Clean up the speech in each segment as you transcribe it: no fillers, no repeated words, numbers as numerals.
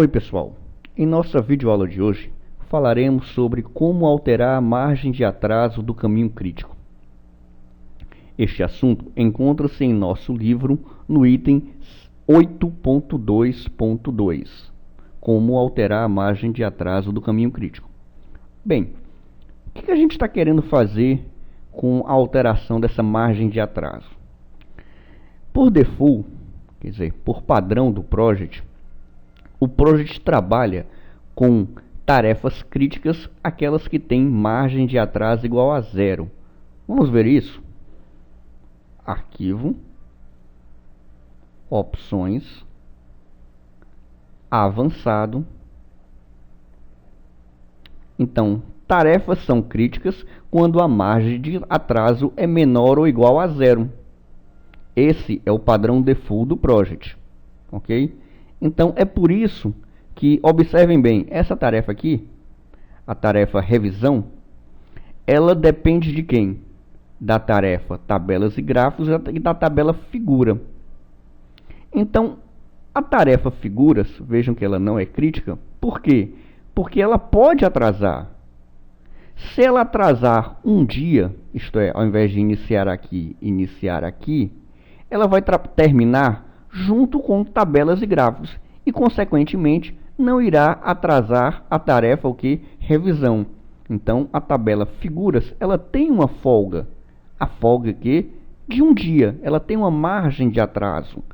Oi pessoal, em nossa videoaula de hoje falaremos sobre como alterar a margem de atraso do caminho crítico. Este assunto encontra-se em nosso livro no item 8.2.2, como alterar a margem de atraso do caminho crítico. Bem, o que a gente está querendo fazer com a alteração dessa margem de atraso? Por default, quer dizer, por padrão do project, o project trabalha com tarefas críticas, aquelas que têm margem de atraso igual a 0. Vamos ver isso? Arquivo, opções, avançado. Então, tarefas são críticas quando a margem de atraso é menor ou igual a 0. Esse é o padrão default do project, ok? Então, é por isso que, observem bem, essa tarefa aqui, a tarefa revisão, ela depende de quem? Da tarefa tabelas e gráficos e da tabela figura. Então, a tarefa figuras, vejam que ela não é crítica. Por quê? Porque ela pode atrasar. Se ela atrasar um dia, isto é, ao invés de iniciar aqui, ela vai terminar junto com tabelas e gráficos e, consequentemente, não irá atrasar a tarefa revisão. Então, a tabela figuras, ela tem uma folga. A folga aqui de um dia, ela tem uma margem de atraso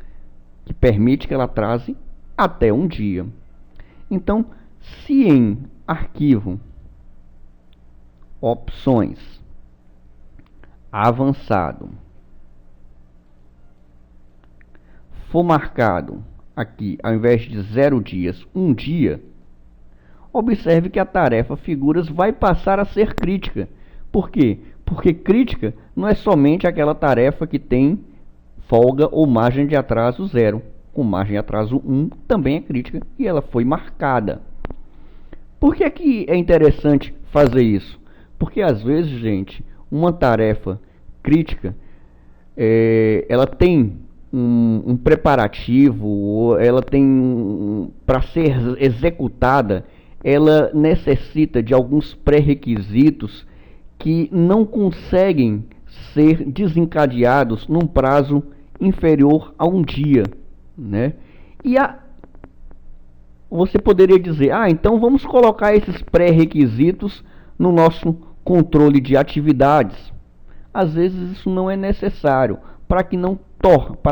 que permite que ela atrase até um dia. Então, se em arquivo, opções, avançado, for marcado aqui, ao invés de 0 dias, 1 dia, observe que a tarefa figuras vai passar a ser crítica. Por quê? Porque crítica não é somente aquela tarefa que tem folga ou margem de atraso 0. Com margem de atraso 1 também é crítica e ela foi marcada. Por que é interessante fazer isso? Porque às vezes, gente, uma tarefa crítica, ela tem um preparativo, ela tem, para ser executada, ela necessita de alguns pré-requisitos que não conseguem ser desencadeados num prazo inferior a um dia, né? E você poderia dizer, então vamos colocar esses pré-requisitos no nosso controle de atividades. Às vezes isso não é necessário, para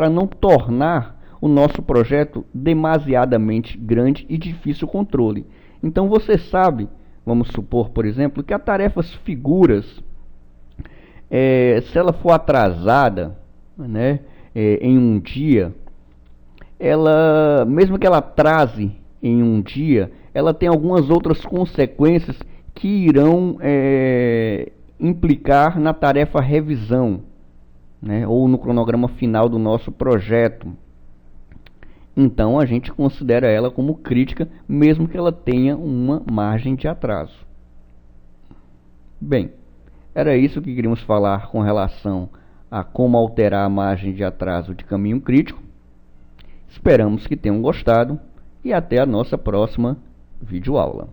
não tornar o nosso projeto demasiadamente grande e difícil controle. Então você sabe, vamos supor, por exemplo, que a tarefas figuras, se ela for atrasada, né, em um dia, mesmo que ela atrase em um dia, ela tem algumas outras consequências que irão implicar na tarefa revisão, né, ou no cronograma final do nosso projeto. Então, a gente considera ela como crítica, mesmo que ela tenha uma margem de atraso. Bem, era isso que queríamos falar com relação a como alterar a margem de atraso de caminho crítico. Esperamos que tenham gostado e até a nossa próxima videoaula.